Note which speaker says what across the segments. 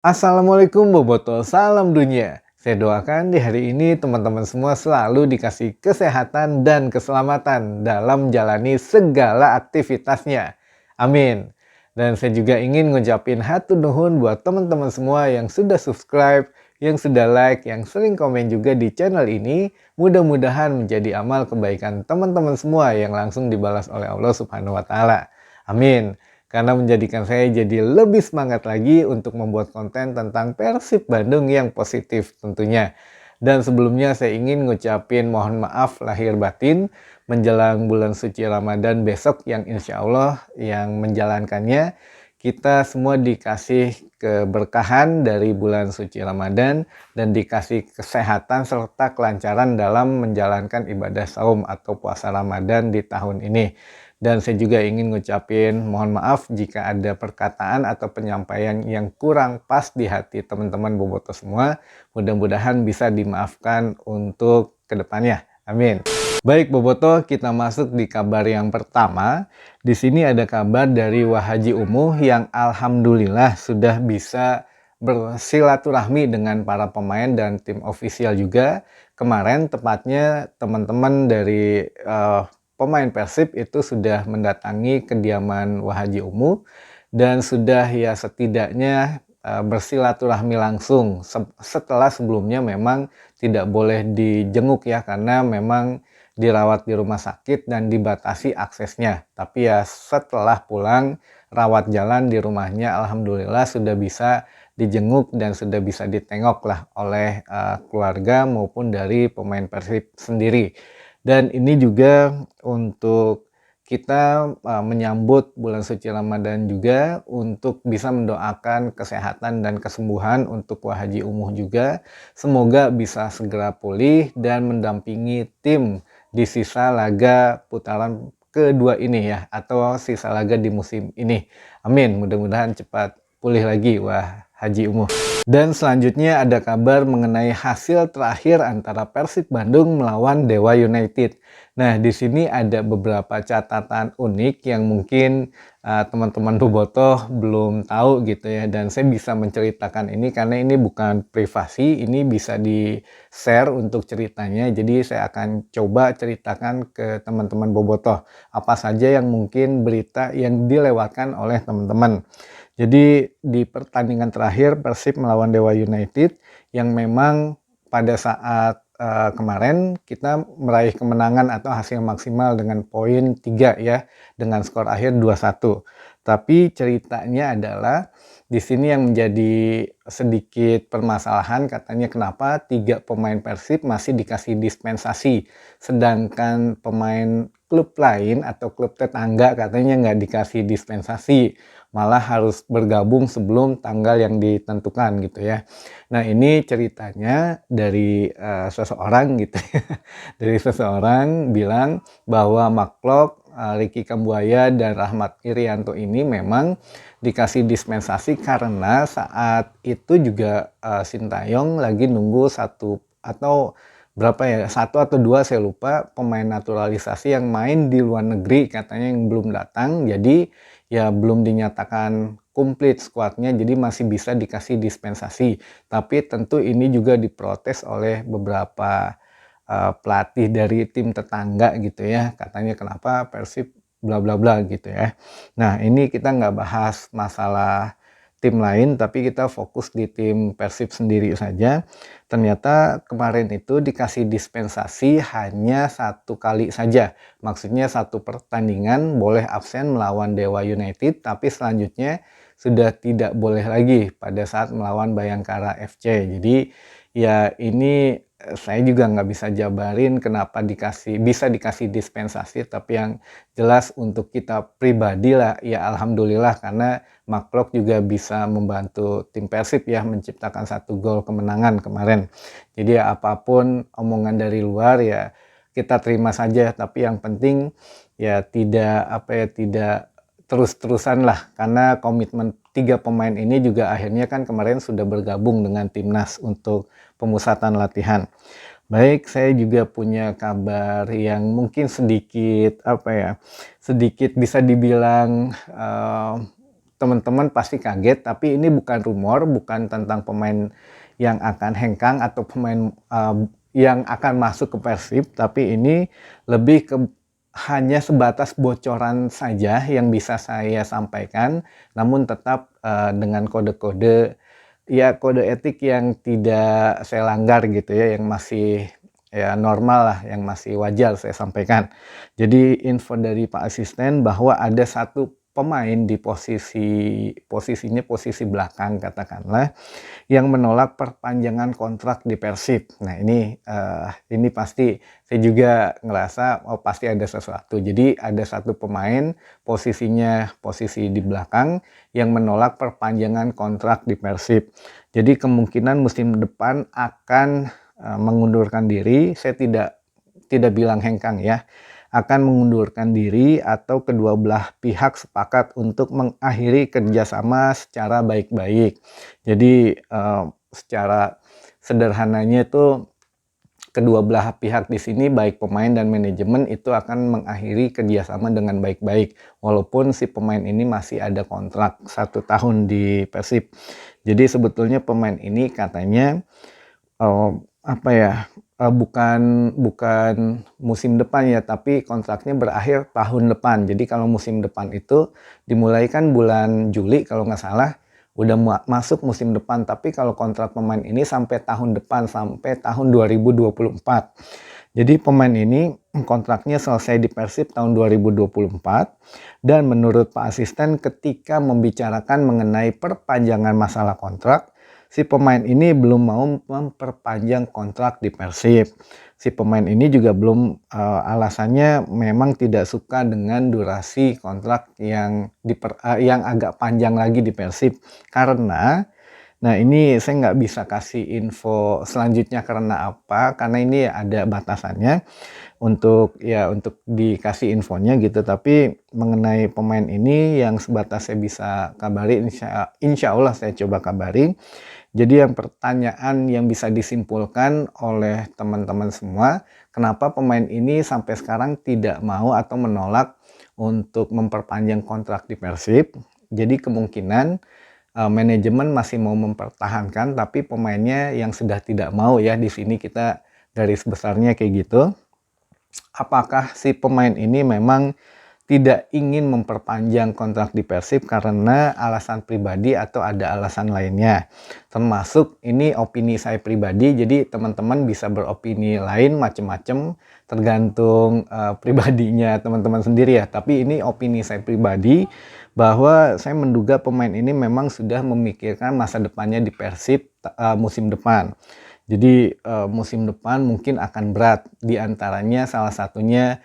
Speaker 1: Assalamualaikum Boboto, salam dunia. Saya doakan di hari ini teman-teman semua selalu dikasih kesehatan dan keselamatan dalam menjalani segala aktivitasnya. Amin. Dan saya juga ingin ngucapin hatur nuhun buat teman-teman semua yang sudah subscribe, yang sudah like, yang sering komen juga di channel ini. Mudah-mudahan menjadi amal kebaikan teman-teman semua yang langsung dibalas oleh Allah Subhanahu wa taala. Amin. Karena menjadikan saya jadi lebih semangat lagi untuk membuat konten tentang Persib Bandung yang positif tentunya. Dan sebelumnya saya ingin ngucapin mohon maaf lahir batin menjelang bulan suci Ramadan besok yang insya Allah yang menjalankannya kita semua dikasih keberkahan dari bulan suci Ramadan dan dikasih kesehatan serta kelancaran dalam menjalankan ibadah saum atau puasa Ramadan di tahun ini. Dan saya juga ingin ngucapin mohon maaf jika ada perkataan atau penyampaian yang kurang pas di hati teman-teman Boboto semua. Mudah-mudahan bisa dimaafkan untuk kedepannya. Amin. Baik Boboto, kita masuk di kabar yang pertama. Di sini ada kabar dari Wahaji Umuh yang alhamdulillah sudah bisa bersilaturahmi dengan para pemain dan tim ofisial juga. Kemarin tepatnya teman-teman dari pemain Persib itu sudah mendatangi kediaman Wahaji Umuh dan sudah ya setidaknya bersilaturahmi langsung setelah sebelumnya memang tidak boleh dijenguk ya karena memang dirawat di rumah sakit dan dibatasi aksesnya. Tapi ya setelah pulang rawat jalan di rumahnya alhamdulillah sudah bisa dijenguk dan sudah bisa ditengok lah oleh keluarga maupun dari pemain Persib sendiri. Dan ini juga untuk kita menyambut bulan suci Ramadan juga untuk bisa mendoakan kesehatan dan kesembuhan untuk Wahaji Umuh juga. Semoga bisa segera pulih dan mendampingi tim di sisa laga putaran kedua ini ya, atau sisa laga di musim ini. Amin, mudah-mudahan cepat pulih lagi Haji Umuh. Dan selanjutnya ada kabar mengenai hasil terakhir antara Persib Bandung melawan Dewa United. Nah, di sini ada beberapa catatan unik yang mungkin teman-teman Bobotoh belum tahu gitu ya. Dan saya bisa menceritakan ini karena ini bukan privasi, ini bisa di-share untuk ceritanya. Jadi saya akan coba ceritakan ke teman-teman Bobotoh apa saja yang mungkin berita yang dilewatkan oleh teman-teman. Jadi di pertandingan terakhir Persib melawan Dewa United yang memang pada saat kemarin kita meraih kemenangan atau hasil maksimal dengan poin 3 ya, dengan skor akhir 2-1. Tapi ceritanya adalah di sini yang menjadi sedikit permasalahan katanya kenapa 3 pemain Persib masih dikasih dispensasi sedangkan pemain klub lain atau klub tetangga katanya nggak dikasih dispensasi, malah harus bergabung sebelum tanggal yang ditentukan gitu ya. Nah ini ceritanya dari seseorang gitu ya. Dari seseorang bilang bahwa Maklok, Ricky Kambuaya dan Rahmat Irianto ini memang dikasih dispensasi karena saat itu juga Sintayong lagi nunggu satu atau berapa ya, satu atau dua saya lupa pemain naturalisasi yang main di luar negeri katanya yang belum datang, jadi ya belum dinyatakan komplit skuadnya, jadi masih bisa dikasih dispensasi. Tapi tentu ini juga diprotes oleh beberapa pelatih dari tim tetangga gitu ya, katanya kenapa Persib bla bla bla gitu ya. Nah ini kita nggak bahas masalah tim lain, tapi kita fokus di tim Persib sendiri saja. Ternyata kemarin itu dikasih dispensasi hanya 1 kali saja. Maksudnya 1 pertandingan boleh absen melawan Dewa United, tapi selanjutnya sudah tidak boleh lagi pada saat melawan Bayangkara FC. Jadi ya ini saya juga nggak bisa jabarin kenapa bisa dikasih dispensasi, tapi yang jelas untuk kita pribadi lah ya alhamdulillah karena Maklok juga bisa membantu tim Persib ya menciptakan 1 gol kemenangan kemarin. Jadi ya apapun omongan dari luar ya kita terima saja, tapi yang penting ya tidak terus-terusan lah karena komitmen 3 pemain ini juga akhirnya kan kemarin sudah bergabung dengan timnas untuk pemusatan latihan. Baik, saya juga punya kabar yang mungkin sedikit sedikit bisa dibilang teman-teman pasti kaget, tapi ini bukan rumor, bukan tentang pemain yang akan hengkang atau pemain yang akan masuk ke Persib, tapi ini lebih ke hanya sebatas bocoran saja yang bisa saya sampaikan, namun tetap dengan kode-kode, ya kode etik yang tidak saya langgar gitu ya, yang masih ya normal lah, yang masih wajar saya sampaikan. Jadi info dari Pak Asisten bahwa ada satu pemain di posisinya posisi belakang katakanlah, yang menolak perpanjangan kontrak di Persib. Nah ini pasti saya juga ngerasa oh pasti ada sesuatu. Jadi ada satu pemain posisinya posisi di belakang yang menolak perpanjangan kontrak di Persib. Jadi kemungkinan musim depan akan mengundurkan diri. Saya tidak bilang hengkang ya, akan mengundurkan diri atau kedua belah pihak sepakat untuk mengakhiri kerjasama secara baik-baik. Jadi secara sederhananya itu kedua belah pihak di sini baik pemain dan manajemen itu akan mengakhiri kerjasama dengan baik-baik walaupun si pemain ini masih ada kontrak 1 tahun di Persib. Jadi sebetulnya pemain ini katanya bukan musim depan ya, tapi kontraknya berakhir tahun depan. Jadi kalau musim depan itu dimulai kan bulan Juli kalau nggak salah, udah masuk musim depan. Tapi kalau kontrak pemain ini sampai tahun depan, sampai tahun 2024. Jadi pemain ini kontraknya selesai di Persib tahun 2024. Dan menurut Pak Asisten ketika membicarakan mengenai perpanjangan masalah kontrak, si pemain ini belum mau memperpanjang kontrak di Persib. Si pemain ini juga belum alasannya memang tidak suka dengan durasi kontrak yang agak panjang lagi di Persib. Karena, nah ini saya nggak bisa kasih info selanjutnya karena apa? Karena ini ada batasannya untuk dikasih infonya gitu. Tapi mengenai pemain ini yang sebatas saya bisa kabari, insya Allah saya coba kabari. Jadi yang pertanyaan yang bisa disimpulkan oleh teman-teman semua, kenapa pemain ini sampai sekarang tidak mau atau menolak untuk memperpanjang kontrak di Persib. Jadi kemungkinan manajemen masih mau mempertahankan, tapi pemainnya yang sudah tidak mau ya, di sini kita garis besarnya kayak gitu. Apakah si pemain ini memang tidak ingin memperpanjang kontrak di Persib karena alasan pribadi atau ada alasan lainnya. Termasuk ini opini saya pribadi, jadi teman-teman bisa beropini lain macam-macam tergantung pribadinya teman-teman sendiri ya. Tapi ini opini saya pribadi bahwa saya menduga pemain ini memang sudah memikirkan masa depannya di Persib musim depan. Jadi musim depan mungkin akan berat, diantaranya salah satunya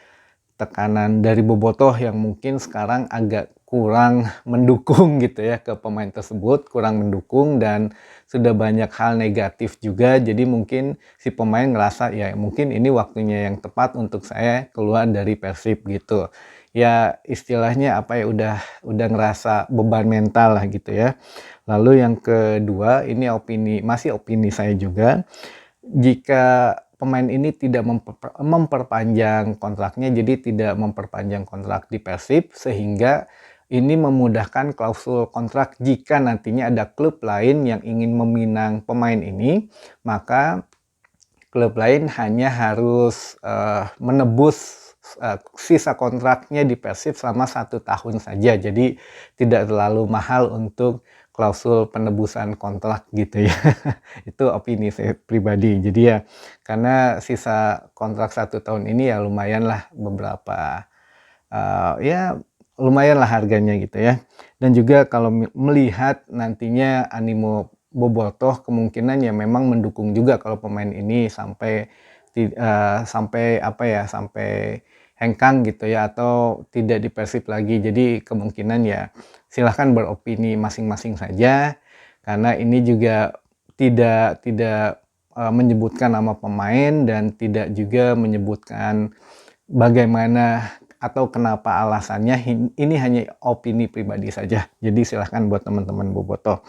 Speaker 1: tekanan dari bobotoh yang mungkin sekarang agak kurang mendukung gitu ya ke pemain tersebut, kurang mendukung dan sudah banyak hal negatif juga. Jadi mungkin si pemain ngerasa ya mungkin ini waktunya yang tepat untuk saya keluar dari Persib gitu. Ya istilahnya apa ya, udah ngerasa beban mental lah gitu ya. Lalu yang kedua, ini masih opini saya juga, jika pemain ini tidak memperpanjang kontraknya, jadi tidak memperpanjang kontrak di Persib, sehingga ini memudahkan klausul kontrak jika nantinya ada klub lain yang ingin meminang pemain ini, maka klub lain hanya harus menebus sisa kontraknya di Persib selama 1 tahun saja. Jadi tidak terlalu mahal untuk klausul penebusan kontrak gitu ya. Itu opini saya pribadi. Jadi ya karena sisa kontrak 1 tahun ini ya lumayan lah beberapa ya lumayan lah harganya gitu ya. Dan juga kalau melihat nantinya animo bobotoh kemungkinan ya memang mendukung juga kalau pemain ini sampai sampai hengkang gitu ya atau tidak di Persib lagi. Jadi kemungkinan ya silahkan beropini masing-masing saja karena ini juga tidak menyebutkan nama pemain dan tidak juga menyebutkan bagaimana atau kenapa alasannya. Ini hanya opini pribadi saja. Jadi silahkan buat teman-teman bobotoh.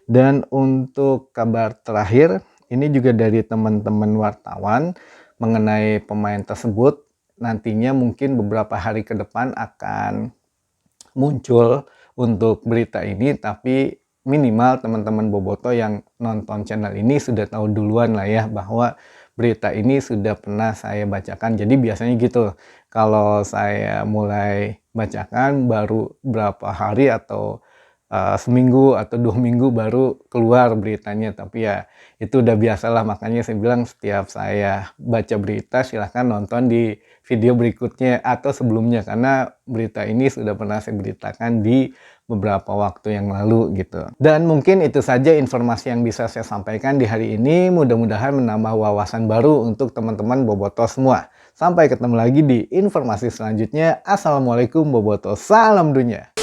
Speaker 1: Dan untuk kabar terakhir, ini juga dari teman-teman wartawan mengenai pemain tersebut. Nantinya mungkin beberapa hari ke depan akan muncul untuk berita ini, tapi minimal teman-teman Boboto yang nonton channel ini sudah tahu duluan lah ya bahwa berita ini sudah pernah saya bacakan. Jadi biasanya gitu, kalau saya mulai bacakan baru berapa hari atau seminggu atau 2 minggu baru keluar beritanya. Tapi ya itu udah biasalah, makanya saya bilang setiap saya baca berita silahkan nonton di video berikutnya atau sebelumnya, karena berita ini sudah pernah saya beritakan di beberapa waktu yang lalu gitu. Dan mungkin itu saja informasi yang bisa saya sampaikan di hari ini. Mudah-mudahan menambah wawasan baru untuk teman-teman Boboto semua. Sampai ketemu lagi di informasi selanjutnya. Assalamualaikum Boboto, salam dunia.